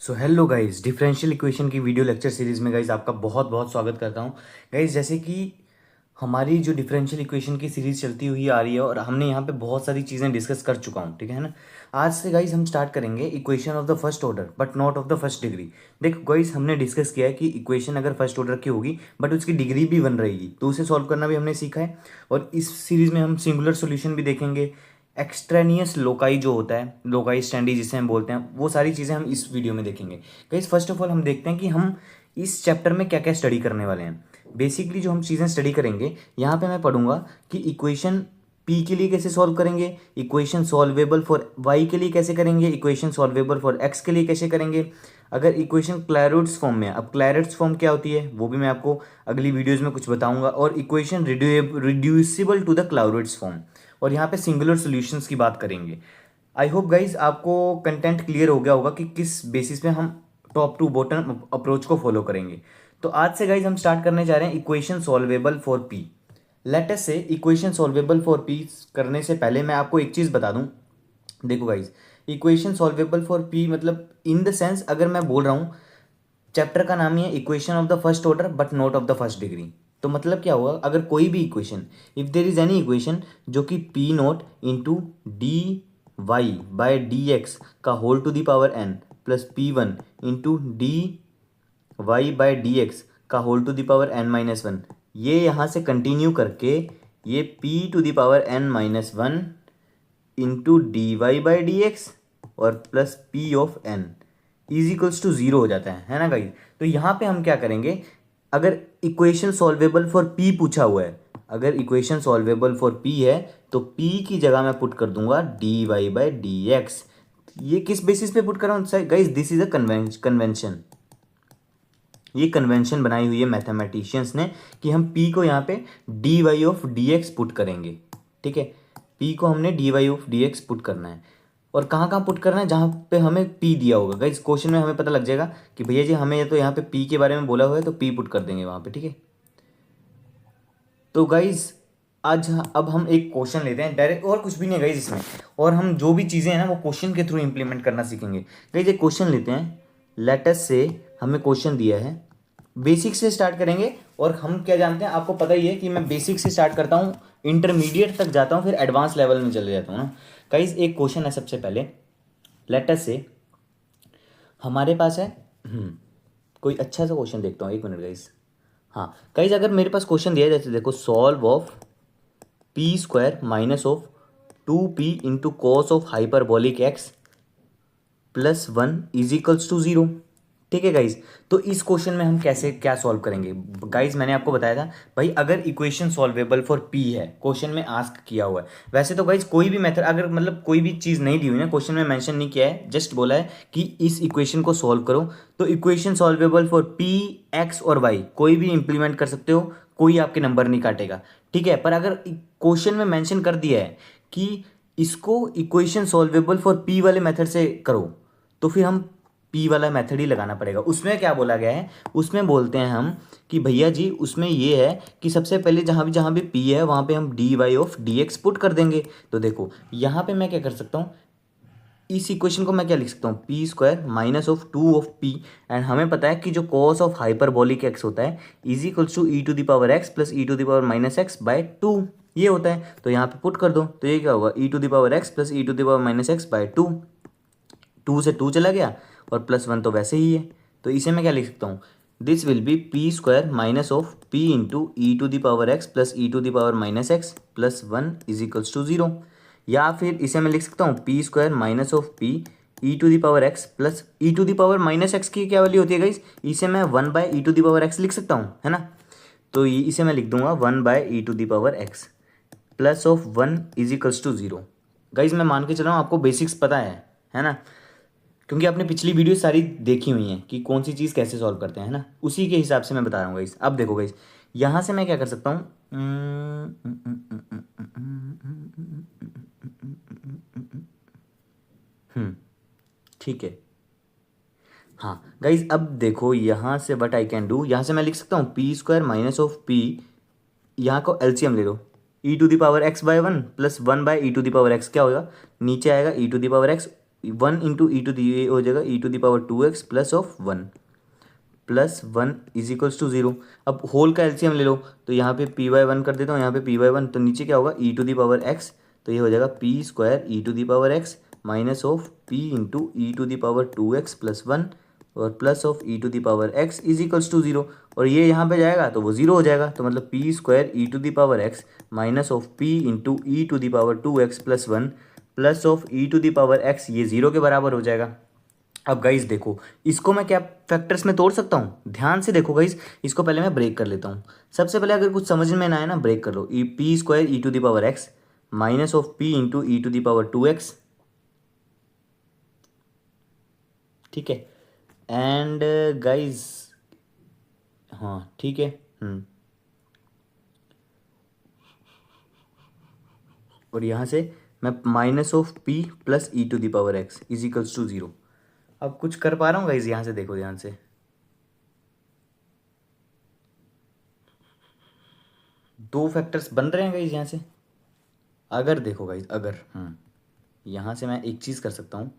So hello guys, differential equation की video lecture series में guys आपका बहुत बहुत स्वागत करता हूँ। गाइस जैसे कि हमारी जो डिफरेंशियल इक्वेशन की सीरीज चलती हुई आ रही है और हमने यहाँ पे बहुत सारी चीज़ें डिस्कस कर चुका हूँ, ठीक है ना। आज से गाइस हम स्टार्ट करेंगे equation of the first order but not of the first degree. देखो गाइस, हमने डिस्कस किया है कि इक्वेशन अगर फर्स्ट ऑर्डर की होगी बट उसकी डिग्री भी वन रहेगी तो उसे सॉल्व करना भी हमने सीखा है। और इस सीरीज में हम सिंगुलर सोल्यूशन भी देखेंगे। एक्सट्रेनियस लोकाई जो होता है, लोकाई स्टैंडी जिसे हम बोलते हैं, वो सारी चीज़ें हम इस वीडियो में देखेंगे। गाइस फर्स्ट ऑफ ऑल हम देखते हैं कि हम इस चैप्टर में क्या क्या स्टडी करने वाले हैं। बेसिकली जो हम चीज़ें स्टडी करेंगे, यहाँ पे मैं पढ़ूंगा कि इक्वेशन पी के लिए कैसे सॉल्व करेंगे, इक्वेशन सॉल्वेबल फॉर वाई के लिए कैसे करेंगे, इक्वेशन सॉल्वेबल फॉर एक्स के लिए कैसे करेंगे। अगर इक्वेशन क्लैरोट्स फॉर्म में है, अब क्लैरोट्स फॉर्म क्या होती है वो भी मैं आपको अगली वीडियोज़ में कुछ बताऊंगा। और equation reducible to the Clairaut's form, और यहाँ पे सिंगुलर सॉल्यूशंस की बात करेंगे। आई होप गाइज आपको कंटेंट क्लियर हो गया होगा कि किस बेसिस पे हम टॉप टू बॉटम अप्रोच को फॉलो करेंगे। तो आज से गाइज हम स्टार्ट करने जा रहे हैं equation solvable for p. Let us say equation solvable for P करने से पहले मैं आपको एक चीज़ बता दूं। देखो guys, equation solvable for p मतलब इन द सेंस, अगर मैं बोल रहा हूँ चैप्टर का नाम ही है equation of the first order but not of the first degree, तो मतलब क्या होगा, अगर कोई भी equation, if there is any equation जो कि p nought into d y by d x का whole to the power n plus p one into d y by d x का whole to the power n minus one, ये यहाँ से continue करके ये p to the power n minus one into d y by d x और plus p of n is equals to zero हो जाता है ना गाइस। तो यहाँ पे हम क्या करेंगे, अगर इक्वेशन सॉल्वेबल फॉर पी पूछा हुआ है, अगर इक्वेशन सॉल्वेबल फॉर पी है तो पी की जगह मैं पुट कर दूंगा d y by d x. ये किस बेसिस पे पुट कर रहा हूँ guys, this is a convention. ये कन्वेंशन बनाई हुई है मैथमेटिशियंस ने कि हम पी को यहाँ पे d y of d x put करेंगे, ठीक है। पी को हमने d y of d x put करना है, और कहाँ कहाँ पुट करना है, जहाँ पे हमें पी दिया होगा गाइस। क्वेश्चन में हमें पता लग जाएगा कि भैया जी हमें ये तो यहाँ पे पी के बारे में बोला हुआ है तो पी पुट कर देंगे वहाँ पे, ठीक है। तो गाइज आज अब हम एक क्वेश्चन लेते हैं डायरेक्ट, और कुछ भी नहीं गाइज इसमें, और हम जो भी चीज़ें हैं ना वो क्वेश्चन के थ्रू इंप्लीमेंट करना सीखेंगे। गाइज एक क्वेश्चन लेते हैं, लेटस से हमें क्वेश्चन दिया है, बेसिक से स्टार्ट करेंगे। और हम क्या जानते हैं, आपको पता ही है कि मैं बेसिक से स्टार्ट करता हूँ, इंटरमीडिएट तक जाता हूँ, फिर एडवांस लेवल में चले जाता हूँ ना। गाइज एक क्वेश्चन है सबसे पहले, लेटस से हमारे पास है कोई अच्छा सा क्वेश्चन देखता हूँ, एक मिनट गाइज। हाँ गाइज, अगर मेरे पास क्वेश्चन दिया है जैसे देखो, solve of p square minus of two p into cos of hyperbolic x plus one is equals to zero, ठीक है गाइज। तो इस क्वेश्चन में हम कैसे क्या सॉल्व करेंगे गाइज, मैंने आपको बताया था भाई, अगर इक्वेशन सॉल्वेबल फॉर पी है, क्वेश्चन में आस्क किया हुआ है। वैसे तो गाइज कोई भी मेथड, अगर मतलब कोई भी चीज़ नहीं दी हुई ना, क्वेश्चन में मेंशन नहीं किया है, जस्ट बोला है कि इस इक्वेशन को सॉल्व करो, तो equation solvable for p x और वाई कोई भी इंप्लीमेंट कर सकते हो, कोई आपके नंबर नहीं काटेगा, ठीक है। पर अगर क्वेश्चन में मेंशन कर दिया है कि इसको इक्वेशन सॉल्वेबल फॉर पी वाले मेथड से करो, तो फिर हम पी वाला मेथड ही लगाना पड़ेगा। उसमें क्या बोला गया है, उसमें बोलते हैं हम कि भैया जी उसमें ये है कि सबसे पहले जहाँ भी पी है वहाँ पे हम d y of d x put कर देंगे। तो देखो यहाँ पे मैं क्या कर सकता हूँ, इस इक्वेशन को मैं क्या लिख सकता हूँ, p square minus of two of P, and हमें पता है कि जो कॉस ऑफ हाइपरबोलिक एक्स होता है is equals to e to the power x plus e to the power minus x by two, ये होता है। तो यहाँ पे पुट कर दो, तो ये क्या होगा, e to the power x plus e to the power minus x by two, two से टू चला गया और प्लस वन तो वैसे ही है। तो इसे मैं क्या लिख सकता हूँ, this will be p square minus of p into e to the power x plus e to the power minus x plus one is equals to zero. या फिर इसे मैं लिख सकता हूँ p square minus of p e to the power x plus e to the power minus x की क्या value होती है गाइस, इसे मैं one by e to the power x लिख सकता हूँ, है ना। तो इसे मैं लिख दूंगा one by e to the power x plus of one is equals to zero. Guys मैं मान के चल रहा हूँ आपको बेसिक्स पता है ना, क्योंकि आपने पिछली वीडियो सारी देखी हुई हैं कि कौन सी चीज़ कैसे सॉल्व करते हैं, है ना। उसी के हिसाब से मैं बता रहा हूँ गाइस। अब देखो गाइस, यहाँ से मैं क्या कर सकता हूँ, ठीक है। हाँ गाइज अब देखो यहाँ से व्हाट आई कैन डू, यहाँ से मैं लिख सकता हूँ p square minus of p, यहाँ को एलसीएम ले लो, e to the power x by one plus one by e to the power x क्या होगा, नीचे आएगा e to the power x, 1 into e to the ये हो जाएगा e to the power 2x plus of 1 plus 1 is equals to 0। अब whole का LCM ले लो, तो यहाँ पे पी बाई वन कर देता हूँ, यहाँ पे पी बाई वन, तो नीचे क्या होगा e to the power x, तो ये हो जाएगा p square e to the power x minus of p into e to the power 2x plus 1 और plus of e to the power x is equals to 0। और ये यहाँ पे जाएगा तो वो 0 हो जाएगा, तो मतलब p square e to the power x minus of p into e to the power 2x plus 1 plus of e to the power x, ये 0 के बराबर हो जाएगा। अब गाइस देखो, इसको मैं क्या फैक्टर्स में तोड़ सकता हूँ, ध्यान से देखो गाइस, इसको पहले मैं ब्रेक कर लेता हूँ। सबसे पहले अगर कुछ समझ में ना आए ना, ब्रेक कर लो। E p square e to the power x minus of p into e to the power 2x, ठीक है। एंड गाइस हाँ ठीक है, और यहाँ से मैं minus of p plus e to the power x is equals to 0। अब कुछ कर पा रहा हूँ गाइस, यहाँ से देखो ध्यान से, दो फैक्टर्स बन रहे हैं गाइस यहाँ से। अगर देखो गाइस, अगर यहाँ से मैं एक चीज़ कर सकता हूँ,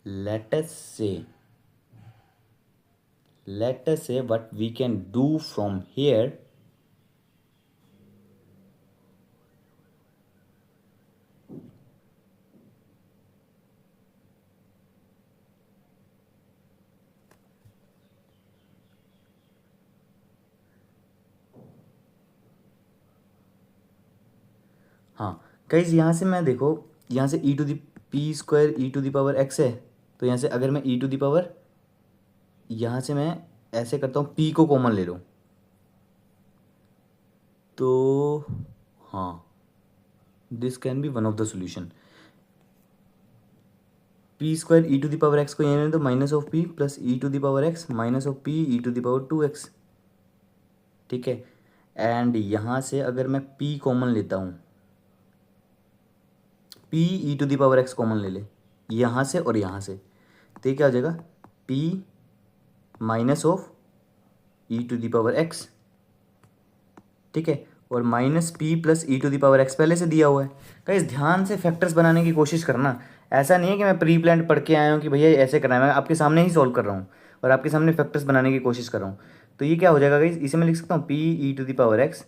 let us say what we can do from here। हाँ गाइज, यहाँ से मैं देखो, यहाँ से e to the p square e to the power x है, तो यहाँ से अगर मैं ई टू दी पावर, यहाँ से मैं ऐसे करता हूँ, पी को कॉमन ले लो, तो हाँ this can be one of the solution. P square e to the power x को यहाँ तो minus of p plus e to the power x minus of p e to the power 2x, ठीक है। And यहाँ से अगर मैं P common लेता हूँ, p e to the power x common ले ले यहाँ से और यहाँ से, तो ये क्या हो जाएगा p minus of e to the power x, ठीक है, और minus p plus e to the power x पहले से दिया हुआ है। गाइस ध्यान से फैक्टर्स बनाने की कोशिश करना, ऐसा नहीं है कि मैं प्री प्लान पढ़ के आया हूँ कि भैया ऐसे करना है, मैं आपके सामने ही सॉल्व कर रहा हूँ और आपके सामने फैक्टर्स बनाने की कोशिश कर रहा हूँ। तो ये क्या हो जाएगा गाइस, इसे मैं लिख सकता हूँ p e to the power x,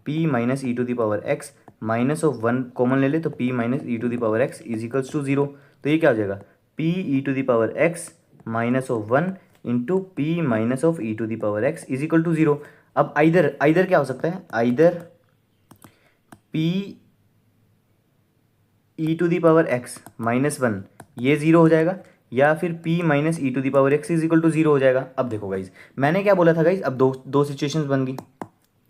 p minus e to the power x minus of 1 common ले ले, तो p minus e to the power x is equals to 0। तो ये क्या हो जाएगा p e to the power x minus of 1 into p minus of e to the power x is equal to 0। अब either क्या हो सकता है, either p e to the power x minus 1 ये 0 हो जाएगा, या फिर p minus e to the power x is equal to 0 हो जाएगा। अब देखो गाइज, मैंने क्या बोला था गाइज, अब दो सिचुएशंस बन गई,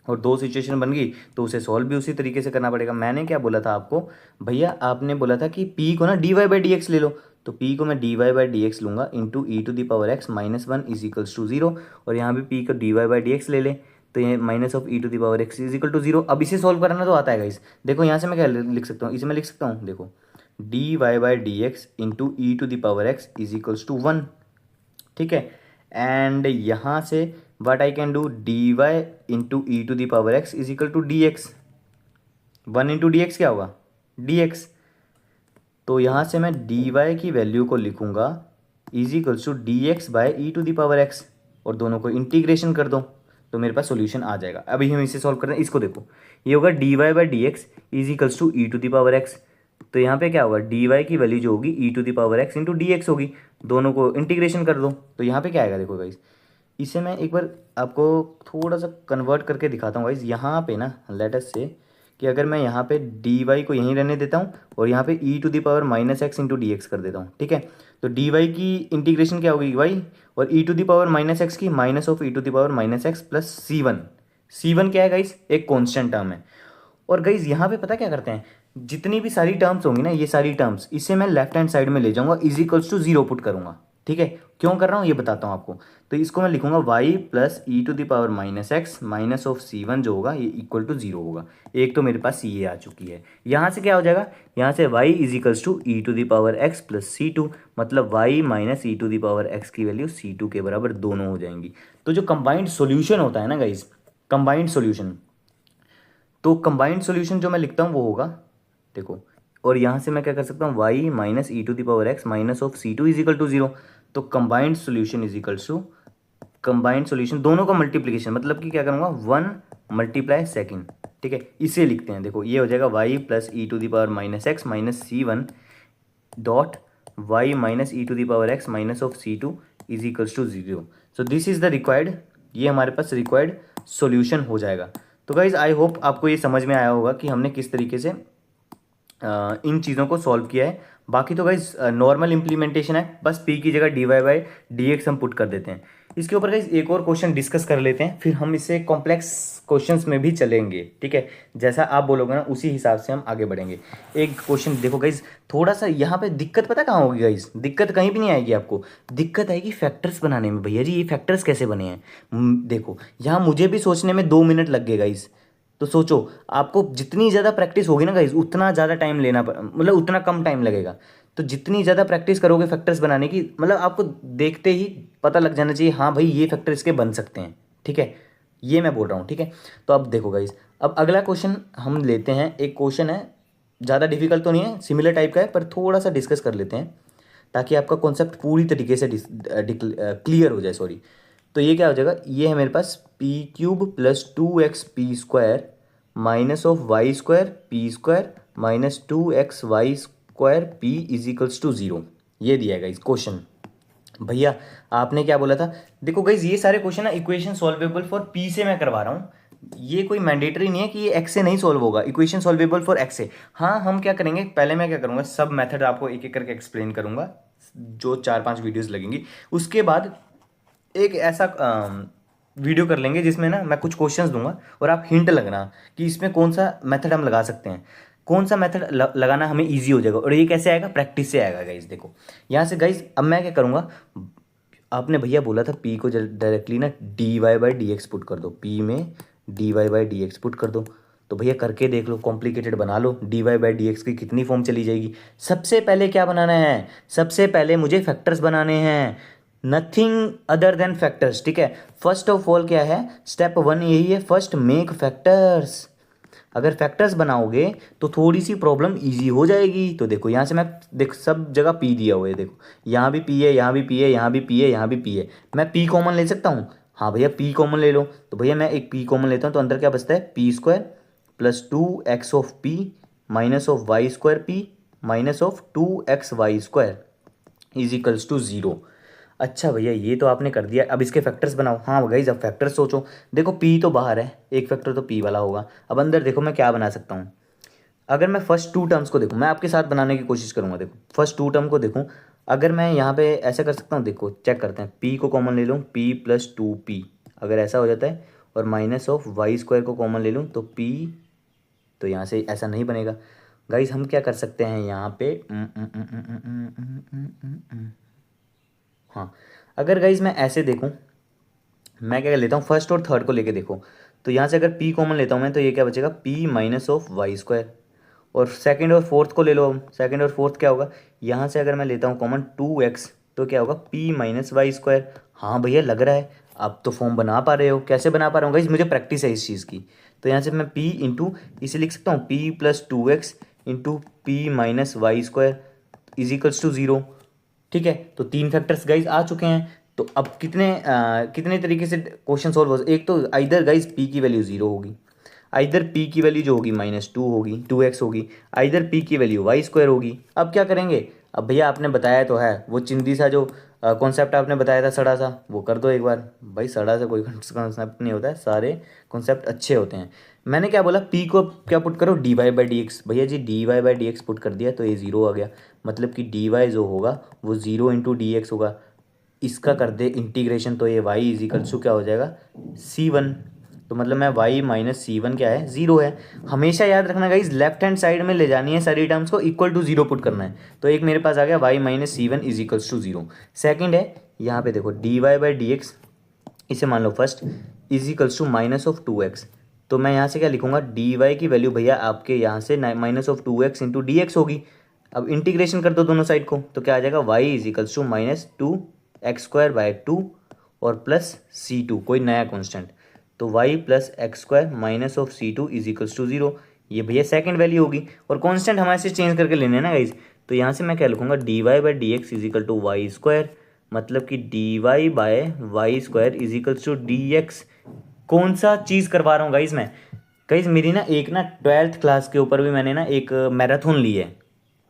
और दो सिचुएशन बन गई तो उसे सॉल्व भी उसी तरीके से करना पड़ेगा। मैंने क्या बोला था आपको, भैया आपने बोला था कि p को ना dy बाई डी एक्स ले लो, तो p को मैं dy बाई डी एक्स लूँगा into e to the power x minus 1 is equals to 0, और यहाँ भी p को dy बाई डी एक्स ले ले, तो ये minus of e to the power x is equal to 0। अब इसे सॉल्व करना तो आता है गाइस, देखो यहाँ से मैं क्या लिख सकता हूँ, इसे मैं लिख सकता हूँ, देखो dy by d x into e to the power x is equals to 1, ठीक है। एंड यहाँ से what I can do, dy into e to the power x is equal to d x, 1 into d x क्या होगा dx, तो यहाँ से मैं dy की वैल्यू को लिखूंगा is equals to d x by e to the power x, और दोनों को इंटीग्रेशन कर दो तो मेरे पास सॉल्यूशन आ जाएगा। अभी हम इसे सॉल्व कर रहे हैं, इसको देखो, ये होगा dy by d x is equals to e to the power x, तो यहाँ पे क्या होगा dy की वैल्यू जो होगी e to the power x into d x होगी, दोनों को इंटीग्रेशन कर दो तो यहाँ पे क्या आएगा, देखो गाइस इसे मैं एक बार आपको थोड़ा सा कन्वर्ट करके दिखाता हूँ गाइस। यहाँ पे ना लेट अस से कि अगर मैं यहाँ पे dy को यहीं रहने देता हूँ और यहाँ पे e to the power minus x into d x कर देता हूँ, ठीक है, तो dy की इंटीग्रेशन क्या होगी y, और e to the power minus x की minus of e to the power minus x plus C1 क्या है गाइस, एक कॉन्स्टेंट टर्म है। और गाइज यहाँ पे पता क्या करते हैं, जितनी भी सारी टर्म्स होंगी ना, ये सारी टर्म्स, इसे मैं लेफ्ट हैंड साइड में ले जाऊंगा, इज इक्वल्स टू 0 पुट करूंगा, ठीक है। क्यों कर रहा हूँ ये बताता हूँ आपको, तो इसको मैं लिखूंगा y plus e to the power minus x minus of C1 जो होगा ये इक्वल टू 0 होगा। एक तो मेरे पास ये आ चुकी है, यहाँ से क्या हो जाएगा, यहाँ से y is equals to e to the power x plus C2, मतलब y minus e to the power x की वैल्यू C2 के बराबर दोनों हो जाएंगी। तो जो कंबाइंड सोल्यूशन होता है ना गाइज, कंबाइंड सोल्यूशन, तो कंबाइंड सॉल्यूशन जो मैं लिखता हूँ वो होगा, देखो और यहाँ से मैं क्या कर सकता हूँ, y minus e to the power x minus of c two is equal to zero. तो combined solution is equals to, combined solution दोनों का मल्टीप्लिकेशन, मतलब कि क्या करूँगा, 1 मल्टीप्लाई सेकेंड, ठीक है। इसे लिखते हैं, देखो ये हो जाएगा y plus e to the power minus x minus c one dot y minus e to the power x minus of c two is equals to zero. So this is the required, ये हमारे पास required solution हो जाएगा। तो guys I hope आपको ये समझ में आया होगा कि हमने किस तरीके से इन चीज़ों को सॉल्व किया है। बाकी तो गाइज नॉर्मल इम्प्लीमेंटेशन है, बस p की जगह dy बाई डी एक्स हम पुट कर देते हैं। इसके ऊपर गाइज एक और क्वेश्चन डिस्कस कर लेते हैं, फिर हम इससे कॉम्प्लेक्स क्वेश्चंस में भी चलेंगे, ठीक है। जैसा आप बोलोगे ना उसी हिसाब से हम आगे बढ़ेंगे। एक क्वेश्चन देखो गाइज, थोड़ा सा यहाँ पे दिक्कत पता कहाँ होगी गाइज, दिक्कत कहीं भी नहीं आएगी आपको, दिक्कत आएगी फैक्टर्स बनाने में। भैया जी ये फैक्टर्स कैसे बने हैं, देखो यहाँ मुझे भी सोचने में 2 मिनट लग गए गाइज। तो सोचो, आपको जितनी ज़्यादा प्रैक्टिस होगी ना गाइज, उतना ज़्यादा टाइम लेना मतलब उतना कम टाइम लगेगा। तो जितनी ज़्यादा प्रैक्टिस करोगे फैक्टर्स बनाने की, मतलब आपको देखते ही पता लग जाना चाहिए, हाँ भाई ये फैक्टर इसके बन सकते हैं, ठीक है। ये मैं बोल रहा हूँ, ठीक है। तो अब देखो गाइज, अब अगला क्वेश्चन हम लेते हैं। एक क्वेश्चन है, ज़्यादा डिफिकल्ट तो नहीं है, सिमिलर टाइप का है, पर थोड़ा सा डिस्कस कर लेते हैं ताकि आपका कॉन्सेप्ट पूरी तरीके से क्लियर हो जाए, सॉरी। तो ये क्या हो जाएगा, ये है मेरे पास p cube plus 2xp² minus of y² p² minus 2xy² p is equals to zero. ये दिया गया इस क्वेश्चन। भैया आपने क्या बोला था, देखो गाइज ये सारे क्वेश्चन ना इक्वेशन सॉल्वेबल फॉर p से मैं करवा रहा हूँ, ये कोई मैंडेटरी नहीं है कि ये x से नहीं सॉल्व होगा। इक्वेशन सॉल्वेबल फॉर x से, हाँ हम क्या करेंगे, पहले मैं क्या करूँगा, सब मेथड आपको एक एक करके एक्सप्लेन करूँगा, जो 4-5 वीडियोज़ लगेंगी। उसके बाद एक ऐसा वीडियो कर लेंगे जिसमें ना मैं कुछ क्वेश्चंस दूंगा और आप हिंट लगना कि इसमें कौन सा मेथड हम लगा सकते हैं, कौन सा मेथड लगाना हमें इजी हो जाएगा। और ये कैसे आएगा, प्रैक्टिस से आएगा गाइज। देखो यहाँ से गाइज, अब मैं क्या करूँगा, आपने भैया बोला था p को डायरेक्टली ना dy by d x put कर दो, p में dy by d x put कर दो। तो भैया करके देख लो, कॉम्प्लिकेटेड बना लो, dy बाई डी एक्स की कितनी फॉर्म चली जाएगी। सबसे पहले क्या बनाना है, सबसे पहले मुझे फैक्टर्स बनाने हैं, नथिंग अदर देन फैक्टर्स, ठीक है। फर्स्ट ऑफ ऑल क्या है, स्टेप 1 यही है, फर्स्ट मेक फैक्टर्स। अगर फैक्टर्स बनाओगे तो थोड़ी सी प्रॉब्लम इजी हो जाएगी। तो देखो यहाँ से मैं, देख सब जगह पी दिया हुआ है, देखो यहाँ भी पी है, यहाँ भी पी है, यहाँ भी पी है, यहाँ भी पी है। मैं पी कॉमन ले सकता हूँ, हाँ भैया पी कॉमन ले लो। तो भैया मैं एक पी कॉमन लेता हूँ, तो अंदर क्या बचता है, p² plus 2x of p minus of y² p minus of 2xy² is equals to zero. अच्छा भैया ये तो आपने कर दिया, अब इसके फैक्टर्स बनाओ। हाँ गाइस अब फैक्टर्स सोचो, देखो p तो बाहर है, एक फैक्टर तो p वाला होगा। अब अंदर देखो मैं क्या बना सकता हूँ, अगर मैं फर्स्ट 2 टर्म्स को देखूँ, मैं आपके साथ बनाने की कोशिश करूँगा। देखो फर्स्ट 2 टर्म को देखूँ, अगर मैं यहाँ पे ऐसा कर सकता हूँ, देखो चेक करते हैं, p को कॉमन ले लूँ, p प्लस 2p, अगर ऐसा हो जाता है, और माइनस ऑफ y² को कॉमन ले लूँ तो p, तो यहाँ से ऐसा नहीं बनेगा। गाइस हम क्या कर सकते हैं यहाँ पे, हाँ अगर गाइज मैं ऐसे देखूँ, मैं क्या कर लेता हूँ, फर्स्ट और थर्ड को लेके देखो, तो यहाँ से अगर p कॉमन लेता हूँ मैं, तो ये क्या बचेगा, p माइनस ऑफ y²। और सेकंड और फोर्थ को ले लो, सेकंड और फोर्थ क्या होगा, यहाँ से अगर मैं लेता हूँ कॉमन 2x, तो क्या होगा, p माइनस y²। हाँ भैया लग रहा है आप तो फॉर्म बना पा रहे हो। कैसे बना पा रहा हूँ गाइज, मुझे प्रैक्टिस है इस चीज़ की। तो यहाँ से मैं p इंटू इसे लिख सकता हूँ, p plus 2x into p minus y² is equals to zero, ठीक है। तो 3 फैक्टर्स गाइज आ चुके हैं। तो अब कितने तरीके से क्वेश्चन सॉल्व हो, एक तो आइदर गाइज p की वैल्यू 0 होगी, आइदर p की वैल्यू जो होगी -2 होगी, 2x होगी, आइदर p की वैल्यू y² होगी। अब क्या करेंगे, अब भैया आपने बताया तो है, वो चिंदी सा जो कॉन्सेप्ट आपने बताया था सड़ा सा, वो कर दो एक बार। भाई सड़ा सा कोई कॉन्सेप्ट नहीं होता है, सारे कॉन्सेप्ट अच्छे होते हैं। मैंने क्या बोला, p को क्या पुट करो, dy बाई डी एक्स। भैया जी dy by d x put कर दिया तो ये 0 आ गया, मतलब कि dy जो होगा वो 0 इंटू डी एक्स होगा। इसका कर दे इंटीग्रेशन, तो ये y इज इक्वल टू क्या हो जाएगा, c1। तो मतलब मैं y माइनस c1 क्या है, 0 है। हमेशा याद रखना गाइज, लेफ्ट हैंड साइड में ले जानी है सारी टर्म्स को, इक्वल टू 0 पुट करना है। तो एक मेरे पास आ गया y minus c1 is equals to 0। Second है यहाँ पे देखो dy बाई डी एक्स, इसे मान लो first is equals to minus of 2x। तो मैं यहाँ से क्या लिखूंगा, dy की वैल्यू भैया आपके यहाँ से minus of 2x into d x होगी। अब इंटीग्रेशन कर दो दोनों साइड को, तो क्या आ जाएगा, y is equals to -2x² by 2 और प्लस c2 कोई नया कॉन्स्टेंट। तो y plus x² minus of c2 is equals to 0। ये भैया सेकंड वैल्यू होगी, और कांस्टेंट हमारे से चेंज करके लेने हैं ना गाइज। तो यहाँ से मैं क्या लिखूँगा, dy by d x is equal to y square, मतलब कि dy by y square is equal to d x. कौन सा चीज़ करवा रहा हूँ गाइज मैं? गाइज मेरी ना एक ना 12th क्लास के ऊपर भी मैंने ना एक मैराथन ली है,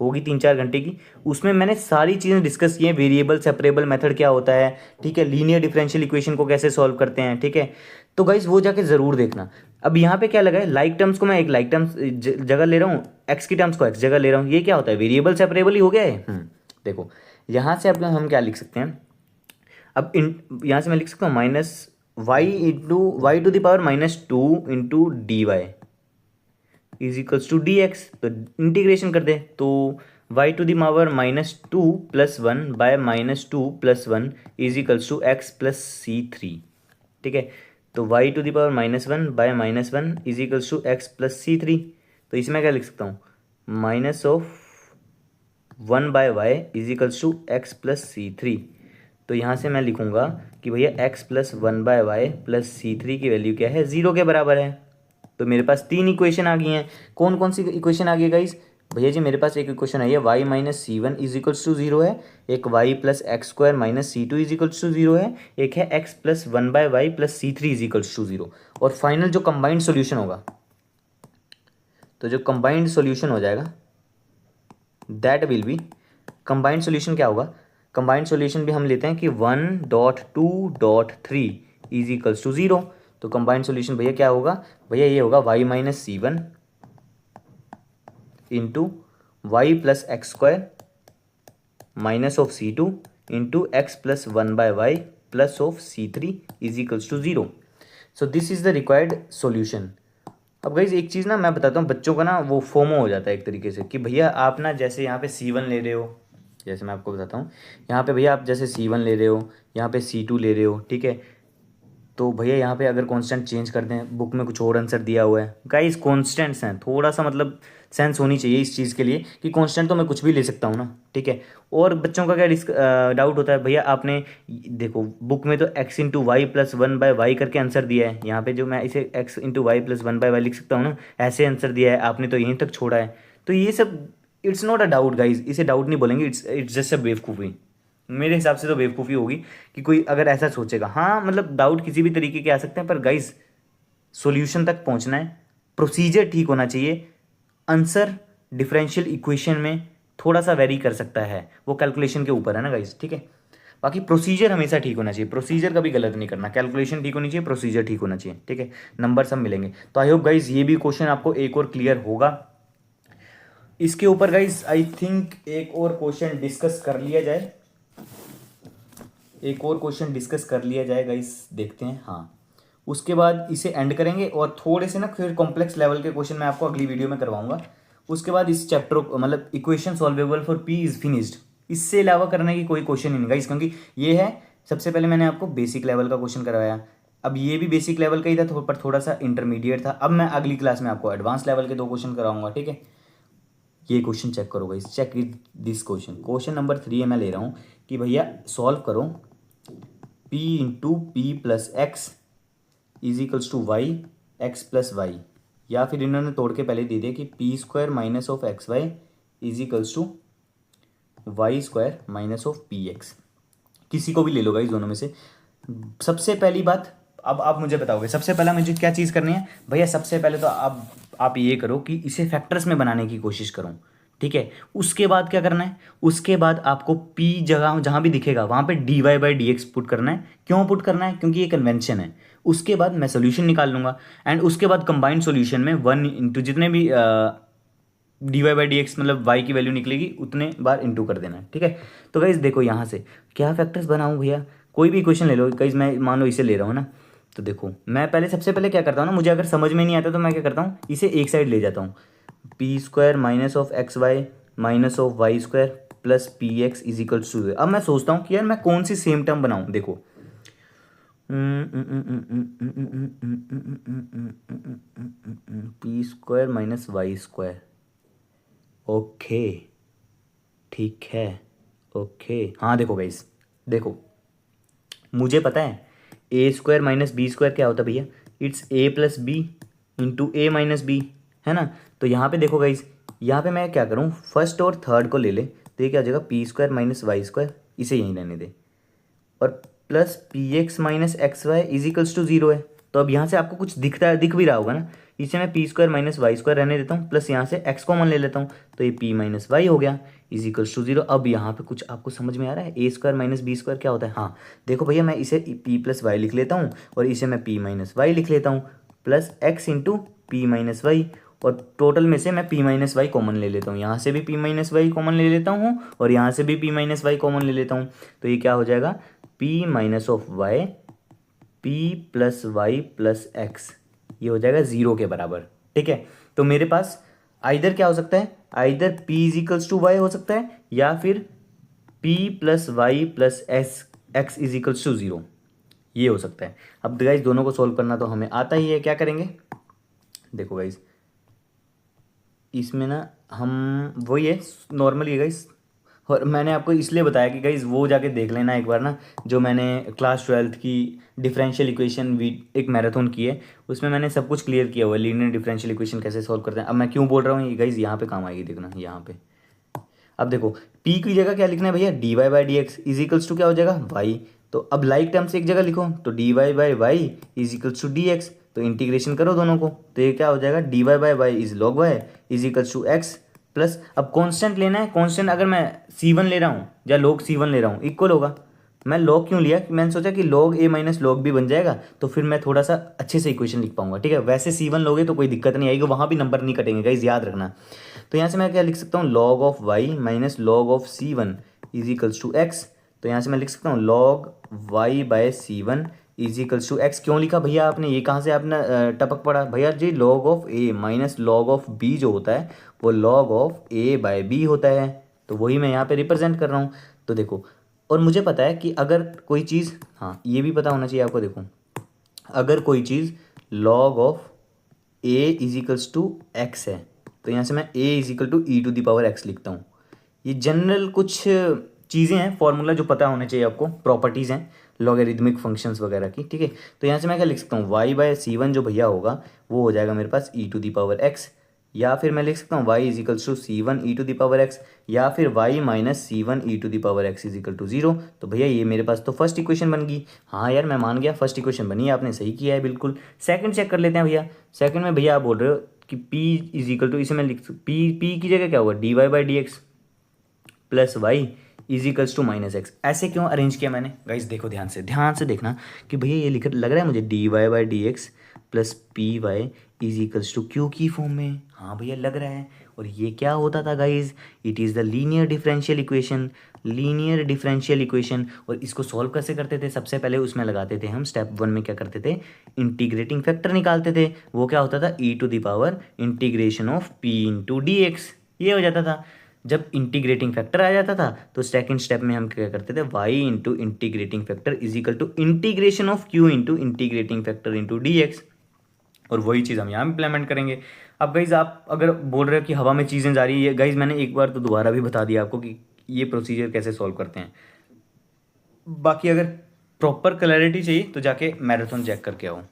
होगी 3-4 घंटे की। उसमें मैंने सारी चीज़ें डिस्कस की हैं, वेरिएबल सेपरेबल मेथड क्या होता है, ठीक है, लीनियर डिफरेंशियल इक्वेशन को कैसे सॉल्व करते हैं, ठीक है। तो गाइज वो जाके ज़रूर देखना। अब यहाँ पे क्या लगा है, लाइक टर्म्स को मैं एक लाइक टर्म्स जगह ले रहा हूँ, एक्स की टर्म्स को एक्स जगह ले रहा हूँ। ये क्या होता है, वेरिएबल सेपरेबल ही हो गया है। देखो यहाँ से अब हम क्या लिख सकते हैं, अब यहाँ से मैं लिख सकता हूँ minus y into y to the power -2 into d y is equals to d x. तो इंटीग्रेशन कर दे, तो y to the power -2 + 1 by -2 + 1 is equals to x plus C3, ठीक है। तो y to the power -1 by -1 is equals to x plus C3। तो इसमें क्या लिख सकता हूँ, -1 by y is equals to x plus C3। तो यहाँ से मैं लिखूँगा कि भैया x plus 1 by y plus C3 की वैल्यू क्या है, 0 के बराबर है। तो मेरे पास 3 इक्वेशन आ गई हैं। कौन कौन सी इक्वेशन आ गई गाइस? भैया जी मेरे पास एक इक्वेशन आई है y minus C1 is equals to 0 है, एक y plus x square minus C2 is equals to 0 है, एक है x plus 1 by y plus C3 is equals to 0। और फाइनल जो कंबाइंड सोल्यूशन होगा, तो जो कंबाइंड सोल्यूशन हो जाएगा that will be, combined solution क्या होगा, कंबाइंड सोल्यूशन भी हम लेते हैं कि 1.2.3 इज इक्वल्स टू 0। तो कंबाइंड सोल्यूशन भैया क्या होगा, भैया ये होगा y minus C1 into y plus x square minus of C2 into x plus 1 by y plus of C3 is equals to 0। So this is the required solution. अब guys एक चीज़ ना मैं बताता हूँ, बच्चों का ना वो फोमो हो जाता है एक तरीके से कि भैया आप ना जैसे यहाँ पे C1 ले रहे हो, जैसे मैं आपको बताता हूँ, यहाँ पे भैया आप जैसे C1 ले रहे हो, यहाँ पे C2 ले रहे हो, ठीक है। तो भैया यहाँ पे अगर कांस्टेंट चेंज कर दें, बुक में कुछ और आंसर दिया हुआ है गाइस, कांस्टेंट्स हैं, थोड़ा सा मतलब सेंस होनी चाहिए इस चीज़ के लिए कि कांस्टेंट तो मैं कुछ भी ले सकता हूँ ना, ठीक है। और बच्चों का क्या डाउट होता है, भैया आपने देखो बुक में तो x into y plus 1 by y करके आंसर दिया है, यहाँ पे जो मैं इसे x into y plus 1 by y लिख सकता हूँ ना, ऐसे आंसर दिया है, आपने तो यहीं तक छोड़ा है। तो ये सब it's not a doubt guys, इसे डाउट नहीं बोलेंगे, इट्स जस्ट अ बेवकूफ़ी। मेरे हिसाब से तो बेवकूफ़ी होगी कि कोई अगर ऐसा सोचेगा। हाँ मतलब डाउट किसी भी तरीके के आ सकते हैं, पर गाइज सॉल्यूशन तक पहुंचना है, प्रोसीजर ठीक होना चाहिए। आंसर डिफरेंशियल इक्वेशन में थोड़ा सा वेरी कर सकता है, वो कैलकुलेशन के ऊपर है ना गाइज, ठीक है। बाकी प्रोसीजर हमेशा ठीक होना चाहिए, प्रोसीजर कभी गलत नहीं करना, कैलकुलेशन ठीक होनी चाहिए, प्रोसीजर ठीक होना चाहिए, ठीक है। नंबर सब मिलेंगे। तो आई होप गाइज ये भी क्वेश्चन आपको एक और क्लियर होगा। इसके ऊपर गाइज आई थिंक एक और क्वेश्चन डिस्कस कर लिया जाए, एक और क्वेश्चन डिस्कस कर लिया जाए गाइस, देखते हैं। हाँ उसके बाद इसे एंड करेंगे, और थोड़े से ना फिर कॉम्प्लेक्स लेवल के क्वेश्चन मैं आपको अगली वीडियो में करवाऊंगा। उसके बाद इस चैप्टर मतलब equation solvable for p is finished, इससे अलावा करने की कोई क्वेश्चन ही नहीं गाइस, क्योंकि ये है सबसे पहले मैंने आपको बेसिक लेवल का क्वेश्चन करवाया, अब ये भी बेसिक लेवल का ही था पर थोड़ा सा इंटरमीडिएट था। अब मैं अगली क्लास में आपको एडवांस लेवल के 2 क्वेश्चन कराऊंगा, ठीक है। ये क्वेश्चन चेक करो guys, check this question, question number 3 मैं ले रहा हूँ कि भैया सॉल्व करो p into p plus x is equals to y x plus y, या फिर इन्होंने तोड़ के पहले दे दिया कि p square minus of x y is equals to y square minus of p x. किसी को भी ले लो गाइस दोनों में से। सबसे पहली बात, अब आप मुझे बताओगे सबसे पहला मुझे क्या चीज़ करनी है भैया, सबसे पहले तो आप ये करो कि इसे फैक्टर्स में बनाने की कोशिश करो, ठीक है। उसके बाद क्या करना है, उसके बाद आपको p जगह जहाँ भी दिखेगा वहाँ पे dy by d x put करना है। क्यों पुट करना है, क्योंकि ये कन्वेंशन है। उसके बाद मैं सोल्यूशन निकाल लूँगा, एंड उसके बाद कंबाइंड सोल्यूशन में 1 इंटू जितने भी dy बाई डी एक्स मतलब y की वैल्यू निकलेगी उतने बार इंटू कर देना है, ठीक है। तो गाइज देखो यहाँ से क्या फैक्टर्स बनाऊँ भैया, कोई भी इक्वेशन ले लो गाइज, मैं मान लो इसे ले रहा हूँ ना, तो देखो मैं पहले सबसे पहले क्या करता हूँ ना, मुझे अगर समझ में नहीं आता तो मैं क्या करता हूँ, इसे एक साइड ले जाता हूँ, p square minus of x y minus of y square plus p x is equal to 0। अब मैं सोचता हूँ कि यार मैं कौन सी सेम टर्म बनाऊँ, देखो p square minus y square, okay ठीक है, ओके। हाँ देखो गाइस, देखो मुझे पता है a square minus b square क्या होता है भैया, it's a plus b into a minus b, है ना। तो यहाँ पे देखो गाइस, यहाँ पे मैं क्या करूँ, फर्स्ट और थर्ड को ले ले, तो ये क्या हो जाएगा, p square minus y square, इसे यहीं रहने दे, और plus p x minus x y is equals to zero है। तो अब यहाँ से आपको कुछ दिखता है, दिख भी रहा होगा ना, इसे मैं p square minus y square रहने देता हूँ, प्लस यहाँ से एक्स कॉमन ले लेता हूँ, तो ये पी माइनस वाई हो गया इज इक्वल्स टू जीरो। अब यहाँ पे कुछ आपको समझ में आ रहा है, a square minus b square क्या होता है। हाँ देखो भैया, मैं इसे पी प्लस वाई लिख लेता हूँ, और इसे मैं पी माइनस वाई लिख लेता हूँ, plus x into p minus y, और टोटल में से मैं पी माइनस वाई कॉमन ले लेता हूँ, यहाँ से भी पी माइनस वाई कॉमन ले लेता हूँ, और यहाँ से भी पी माइनस वाई कॉमन ले लेता हूँ। तो ये क्या हो जाएगा, p minus of y p plus y plus x, ये हो जाएगा जीरो के बराबर। ठीक है, तो मेरे पास आइदर क्या हो सकता है, either p is equals to y हो सकता है, या फिर p plus y plus s x is equals to zero, ये हो सकता है। अब गाइज दोनों को सोल्व करना तो हमें आता ही है, क्या करेंगे, देखो गाइज इसमें ना हम वही है नॉर्मली गाइज, और मैंने आपको इसलिए बताया कि गाइज वो जाके देख लेना एक बार ना, जो मैंने क्लास 12th की डिफरेंशियल इक्वेशन एक मैराथन की है, उसमें मैंने सब कुछ क्लियर किया हुआ है, लीनियर डिफरेंशियल इक्वेशन कैसे सॉल्व करते हैं। अब मैं क्यों बोल रहा हूँ ये गाइज, यहाँ पे काम आएगी, देखना यहाँ पे। अब देखो p की जगह क्या लिखना है भैया, d y by d x is equals to क्या हो जाएगा, y। तो अब लाइक टर्म्स एक जगह लिखो, तो d y by y is equals to d x, तो इंटीग्रेशन करो दोनों को, तो ये क्या हो जाएगा, d y by y is log y is equals to x, plus अब कांस्टेंट लेना है, कांस्टेंट अगर मैं c1 ले रहा हूँ या log c1 ले रहा हूँ इक्वल होगा। मैं log क्यों लिया, मैंने सोचा कि log a minus log b बन जाएगा, तो फिर मैं थोड़ा सा अच्छे से इक्वेशन लिख पाऊंगा। ठीक है, वैसे c1 लोगे तो कोई दिक्कत नहीं आएगी, वहाँ भी नंबर नहीं कटेंगे गाइज, याद रखना। तो यहाँ से मैं क्या लिख सकता हूँ, log of y minus log of c1 is equals to x. तो यहाँ से मैं लिख सकता हूँ log y by c1 is equals to x. क्यों लिखा भैया आपने, ये कहाँ से आपने टपक पड़ा भैया जी, log of a minus log of b जो होता है वो log of a by b होता है, तो वही मैं यहाँ पे रिप्रेजेंट कर रहा हूँ। तो देखो, और मुझे पता है कि अगर कोई चीज़, हाँ ये भी पता होना चाहिए आपको, देखो अगर कोई चीज़ log of a is equals to x है, तो यहाँ से मैं a is equal to e to the power x लिखता हूँ। ये जनरल कुछ चीज़ें हैं, फॉर्मूला जो पता होने चाहिए आपको, प्रॉपर्टीज़ हैं लॉगरिदमिक फंक्शंस वगैरह की। ठीक है, तो यहाँ से मैं क्या लिख सकता हूँ, y बाय c1 जो भैया होगा वो हो जाएगा मेरे पास e to the power x, या फिर मैं लिख सकता हूँ y is equals to c1 e to the power x, या फिर y minus c1 e to the power x is equal to zero. तो भैया ये मेरे पास तो फर्स्ट इक्वेशन बन गई। हाँ यार मैं मान गया, फर्स्ट इक्वेशन बनी, आपने सही किया है बिल्कुल। सेकंड चेक कर लेते हैं भैया। सेकंड में भैया आप बोल रहे हो कि p इज इक्वल टू, इसे मैं लिख p की जगह क्या होगा, d y by d x plus y is equals to minus x. ऐसे क्यों अरेंज किया मैंने गाइस, देखो ध्यान से देखना कि भैया ये लिख लग रहा है मुझे d y by d x plus p y is equals to q की फॉर्म में। हाँ भैया लग रहा है, और ये क्या होता था guys, it is the linear differential equation, linear differential equation. और इसको सॉल्व कैसे करते थे, सबसे पहले उसमें लगाते थे हम स्टेप 1 में क्या करते थे, इंटीग्रेटिंग फैक्टर निकालते थे। वो क्या होता था, e to the power integration of p into d x, ये हो जाता था। जब इंटीग्रेटिंग फैक्टर आ जाता था तो सेकंड स्टेप में हम क्या करते थे, y into integrating factor is equal to integration of q into integrating factor into d x, और वही चीज़ हम यहाँ इम्प्लीमेंट करेंगे। अब गाइज आप अगर बोल रहे हो कि हवा में चीज़ें जा रही है, गाइज मैंने एक बार तो दोबारा भी बता दिया आपको कि ये प्रोसीजर कैसे सॉल्व करते हैं। बाकी अगर प्रॉपर क्लैरिटी चाहिए तो जाके मैराथन चेक करके आओ।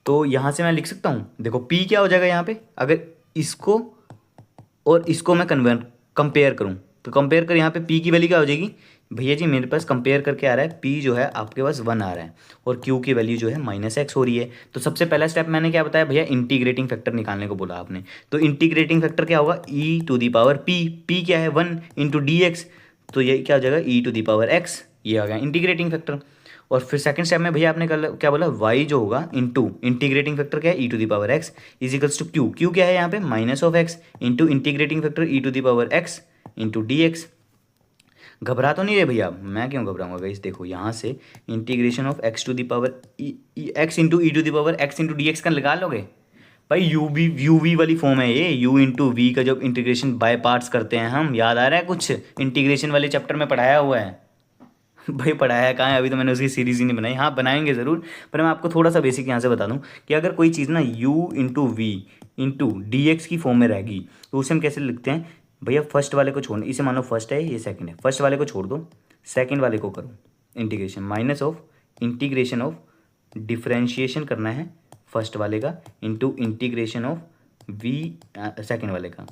तो यहाँ से मैं लिख सकता हूँ, देखो p क्या हो जाएगा यहाँ पे, अगर इसको और इसको मैं कंपेयर करूं, तो कंपेयर कर यहाँ पे p की वैल्यू क्या हो जाएगी भैया जी, मेरे पास कंपेयर करके आ रहा है p जो है आपके पास 1 आ रहा है, और q की वैल्यू जो है माइनस एक्स हो रही है। तो सबसे पहला स्टेप मैंने क्या बताया भैया, इंटीग्रेटिंग फैक्टर निकालने को बोला आपने। तो इंटीग्रेटिंग फैक्टर क्या होगा, e to the power p क्या है 1 इंटू डी एक्स, तो ये क्या हो जाएगा e to the power x, ये आ गया इंटीग्रेटिंग फैक्टर। और फिर सेकंड स्टेप में भैया आपने क्या बोला, y जो होगा इंटू इंटीग्रेटिंग फैक्टर क्या है, e to the power x is equals to q क्या है यहाँ पे, minus of x into integrating factor e to the power x into d x. घबरा तो नहीं रहे भैया, मैं क्यों घबराऊंगा गाइस, देखो यहाँ से integration of x to the power x into e to the power x into d x का लगा लोगे भाई, यू वी वाली फॉर्म है ये, u इंटू वी का जब इंटीग्रेशन बाय पार्ट्स करते हैं हम, याद आ रहा है कुछ, इंटीग्रेशन वाले चैप्टर में पढ़ाया हुआ है भाई। पढ़ाया है कहाँ है, अभी तो मैंने उसकी सीरीज़ ही नहीं बनाई। हाँ बनाएंगे ज़रूर, पर मैं आपको थोड़ा सा बेसिक यहाँ से बता दूँ कि अगर कोई चीज़ ना u into v into d x की फॉर्म में रहेगी तो उसे हम कैसे लिखते हैं भैया, फर्स्ट वाले को छोड़ना, इसे मानो फर्स्ट है ये सेकंड है, फर्स्ट वाले को छोड़ दो, सेकंड वाले को करो integration, minus of integration of differentiation करना है फर्स्ट वाले का into integration of v second वाले का,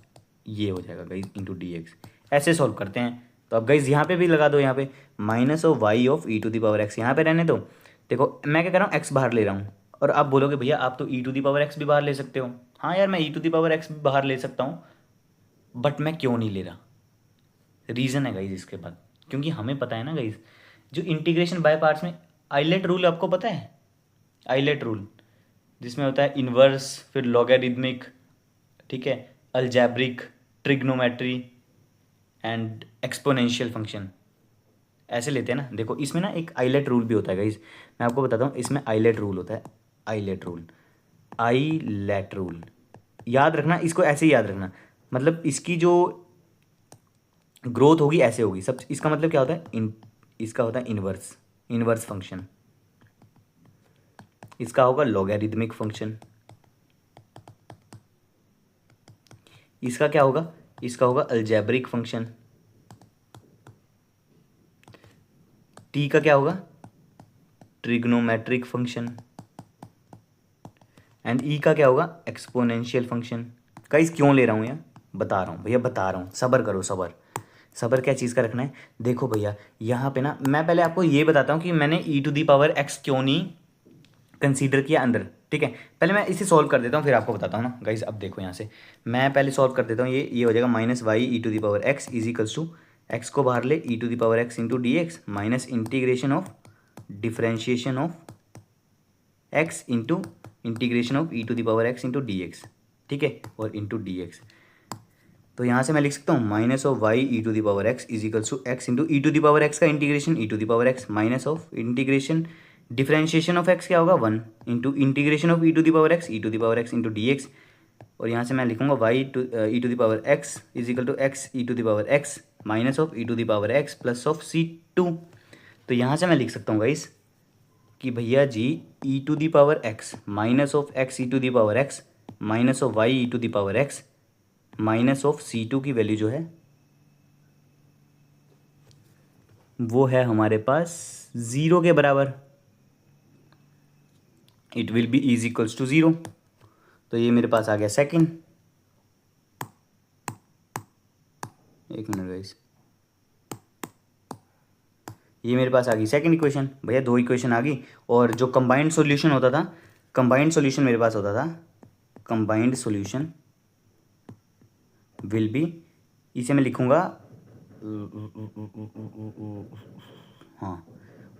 ये हो जाएगा गाइज इंटू डी एक्स। ऐसे सॉल्व करते हैं। तो अब गाइज यहाँ पे भी लगा दो, यहाँ पे minus of y of e to the power x यहाँ पे रहने दो। देखो मैं क्या कर रहा हूँ, एक्स बाहर ले रहा हूँ, और आप बोलोगे भैया आप तो ई टू दी पावर एक्स भी बाहर ले सकते हो। हाँ यार, मैं ई टू दी पावर एक्स भी बाहर ले सकता हूँ, बट मैं क्यों नहीं ले रहा? रीज़न है गाइज इसके बाद, क्योंकि हमें पता है ना गाइज, जो इंटीग्रेशन बाय पार्ट्स में आइलेट रूल आपको पता है, आइलेट रूल जिसमें होता है इन्वर्स, फिर लॉगरिदमिक, ठीक है, अलजैब्रिक, ट्रिग्नोमेट्री एंड एक्सपोनेंशियल फंक्शन, ऐसे लेते हैं ना। देखो इसमें ना एक आइलेट रूल भी होता है गाइज, मैं आपको बताता हूँ, इसमें आइलेट रूल होता है, आइलेट रूल, आइलेट रूल याद रखना, इसको ऐसे ही याद रखना। मतलब इसकी जो ग्रोथ होगी ऐसे होगी सब, इसका मतलब क्या होता है, इसका होता है इन्वर्स, इन्वर्स फंक्शन, इसका होगा लॉगरिदमिक फंक्शन, इसका क्या होगा, इसका होगा अलजैब्रिक फंक्शन, टी का क्या होगा, ट्रिग्नोमेट्रिक फंक्शन, एंड ई का क्या होगा, एक्सपोनेंशियल फंक्शन। गाइस क्यों ले रहा हूँ यार, बता रहा हूँ भैया, बता रहा हूँ, सब्र करो, सब्र। सब्र क्या चीज़ का रखना है, देखो भैया यहाँ पे ना मैं पहले आपको ये बताता हूँ कि मैंने ई टू दी पावर एक्स क्यों नहीं कंसीडर किया अंदर, ठीक है। पहले मैं इसे सॉल्व कर देता हूँ, फिर आपको बताता हूँ ना गाइस। अब देखो यहाँ से मैं पहले सॉल्व कर देता हूँ, ये हो जाएगा minus y e to the power x is equals to, x को बाहर ले, e to the power x into d x minus integration of differentiation of x into integration of e to the power x into d x, ठीक है, और into d x. तो यहाँ से मैं लिख सकता हूँ minus of y e to the power x is equals to x into e to the power x का integration e to the power x minus of integration differentiation of x क्या होगा 1 into integration of e to the power x e to the power x into d x. और यहाँ से मैं लिखूंगा y to e to the power x is equal to x e to the power x minus of e to the power x plus of c two. तो यहाँ से मैं लिख सकता हूँ गाइस कि भैया जी e to the power x minus of x e to the power x minus of y e to the power x minus of c two की वैल्यू जो है वो है हमारे पास 0 के बराबर, it will be is equals to 0। तो ये मेरे पास आ गया सेकंड, एक मिनट गाइस, ये मेरे पास आ गई सेकंड इक्वेशन। भैया 2 इक्वेशन आ गई, और जो कंबाइंड सॉल्यूशन होता था, कंबाइंड सॉल्यूशन मेरे पास होता था, कंबाइंड सॉल्यूशन विल बी, इसे मैं लिखूंगा हाँ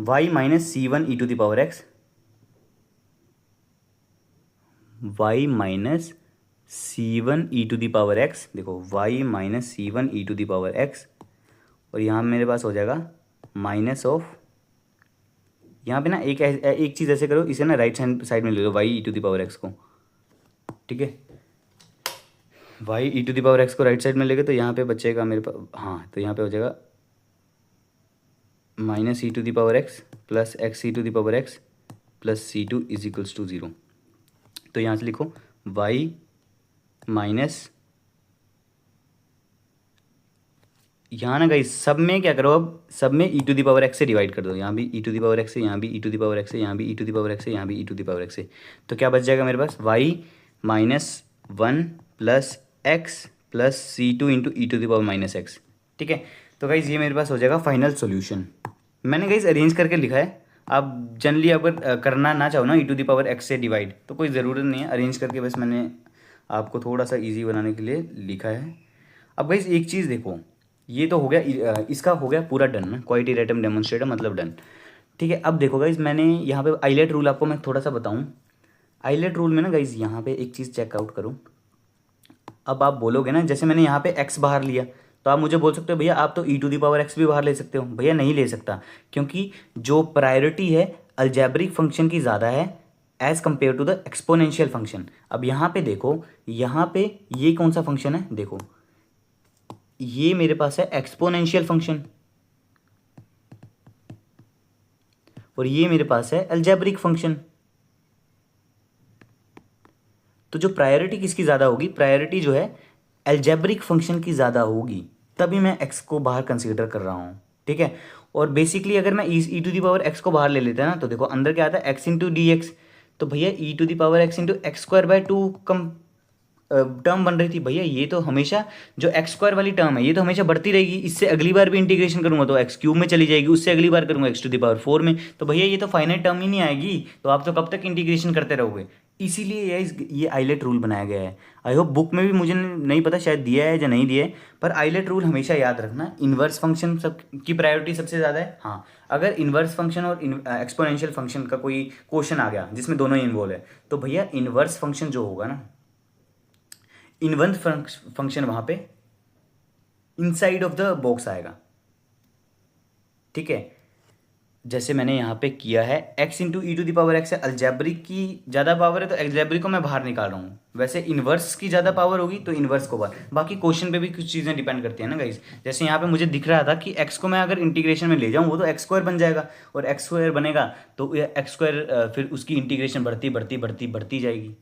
y minus c one e to the power x, y minus c one e to the power x, देखो y minus c one e to the power x, और यहाँ मेरे पास हो जाएगा माइनस ऑफ, यहाँ पे ना एक चीज़ ऐसे करो, इसे ना राइट हैंड साइड में ले लो y e to the power x को, ठीक है, y e to the power x को राइट साइड में लेके, तो यहाँ पे बचेगा मेरे पास, हाँ तो यहाँ पे हो जाएगा minus e to the power x plus x e to the power x plus c two is equals to 0। तो यहाँ से लिखो y माइनस, यहाँ ना गाइस सब में क्या करो, अब सब में e to the power x से डिवाइड कर दो, यहाँ भी e to the power x है, यहाँ भी e to the power x है, यहाँ भी e to the power x है, यहाँ भी e to the power x है। तो क्या बच जाएगा मेरे पास y minus 1 plus x plus c two into e to the power minus x, ठीक है। तो गाइज ये मेरे पास हो जाएगा फाइनल सॉल्यूशन। मैंने गाइज अरेंज करके लिखा है, आप जनरली अगर करना ना चाहो ना ई टू द पावर एक्स से डिवाइड, तो कोई ज़रूरत नहीं है, अरेंज करके बस मैंने आपको थोड़ा सा ईजी बनाने के लिए लिखा है। अब गाइज एक चीज़ देखो, ये तो हो गया, इसका हो गया पूरा डन ना, क्वाइटेरेटम डेमोन्स्ट्रेटर मतलब डन, ठीक है। अब देखो गाइज मैंने यहाँ पे आइलेट रूल आपको मैं थोड़ा सा बताऊँ, आइलेट रूल में ना गाइज यहाँ पे एक चीज़ चेकआउट करूँ। अब आप बोलोगे ना, जैसे मैंने यहाँ पे x बाहर लिया, तो आप मुझे बोल सकते हो भैया आप तो ई टू दी पावर एक्स भी बाहर ले सकते हो। भैया नहीं ले सकता, क्योंकि जो प्रायोरिटी है अलजेब्रिक फंक्शन की ज़्यादा है as compare to the exponential function. अब यहाँ पे देखो, यहाँ पे ये कौन सा फंक्शन है, देखो ये मेरे पास है एक्सपोनेंशियल फंक्शन, और ये मेरे पास है अलजेब्रिक फंक्शन। तो जो प्रायोरिटी किसकी ज़्यादा होगी, प्रायोरिटी जो है अलजेब्रिक फंक्शन की ज़्यादा होगी, तभी मैं x को बाहर कंसीडर कर रहा हूँ, ठीक है। और बेसिकली अगर मैं ई टू दी पावर एक्स को बाहर ले लेता है ना, तो देखो अंदर क्या आता है x इंटू डी एक्स, तो भैया e to the power x into x square by 2 term बन रही थी, भैया ये तो हमेशा जो एक्स स्क्वायर वाली टर्म है ये तो हमेशा बढ़ती रहेगी, इससे अगली बार भी इंटीग्रेशन करूंगा तो एक्स क्यूब में चली जाएगी, उससे अगली बार करूंगा एक्स टू द पावर 4 में, तो भैया ये तो फाइनाइट टर्म ही नहीं आएगी, तो आप तो कब तक इंटीग्रेशन करते रहोगे। इसीलिए ये आइलेट रूल बनाया गया है। आई होप बुक में भी मुझे नहीं पता शायद दिया है या नहीं दिया है, पर आइलेट रूल हमेशा याद रखना। इन्वर्स फंक्शन सब की प्रायोरिटी सबसे ज़्यादा है। हाँ, अगर इन्वर्स फंक्शन और एक्सपोनेंशियल फंक्शन का कोई क्वेश्चन आ गया जिसमें दोनों ही इन्वॉल्व है, तो भैया इन्वर्स फंक्शन जो होगा ना, इनवर्स फंक्शन वहां पे इनसाइड ऑफ द बॉक्स आएगा। ठीक है, जैसे मैंने यहाँ पे किया है x into e to the power x है, अलजेब्रिक की ज़्यादा पावर है तो एल्जेब्रिक को मैं बाहर निकाल रहा हूँ, वैसे इन्वर्स की ज़्यादा पावर होगी तो इन्वर्स को बाहर। बाकी क्वेश्चन पे भी कुछ चीज़ें डिपेंड करती है ना गाइस। जैसे यहाँ पे मुझे दिख रहा था कि x को मैं अगर इंटीग्रेशन में ले जाऊँ वो तो एक्स स्क्वायर बन जाएगा, और एक्स स्क्वायर बनेगा तो एक्स स्क्वायर फिर उसकी इंटीग्रेशन बढ़ती बढ़ती बढ़ती बढ़ती जाएगी।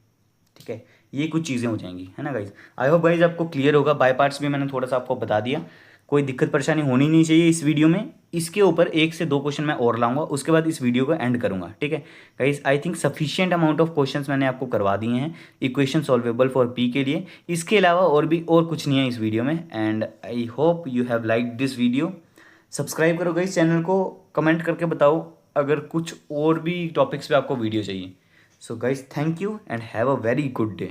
ठीक है, ये कुछ चीज़ें हो जाएंगी, है ना गाइज। आई होप गाइज आपको क्लियर होगा। बाय पार्ट्स भी मैंने थोड़ा सा आपको बता दिया, कोई दिक्कत परेशानी होनी नहीं चाहिए इस वीडियो में। इसके ऊपर 1 से 2 क्वेश्चन मैं और लाऊंगा, उसके बाद इस वीडियो को एंड करूंगा। ठीक है guys, I think sufficient amount of questions मैंने आपको करवा दिए हैं इक्वेशन सॉल्वेबल फॉर पी के लिए। इसके अलावा और कुछ नहीं है इस वीडियो में। And I hope you have like this video. Subscribe करो गाइज चैनल को, कमेंट करके बताओ अगर कुछ और भी टॉपिक्स पे आपको वीडियो चाहिए। So guys, thank you and have a very good day.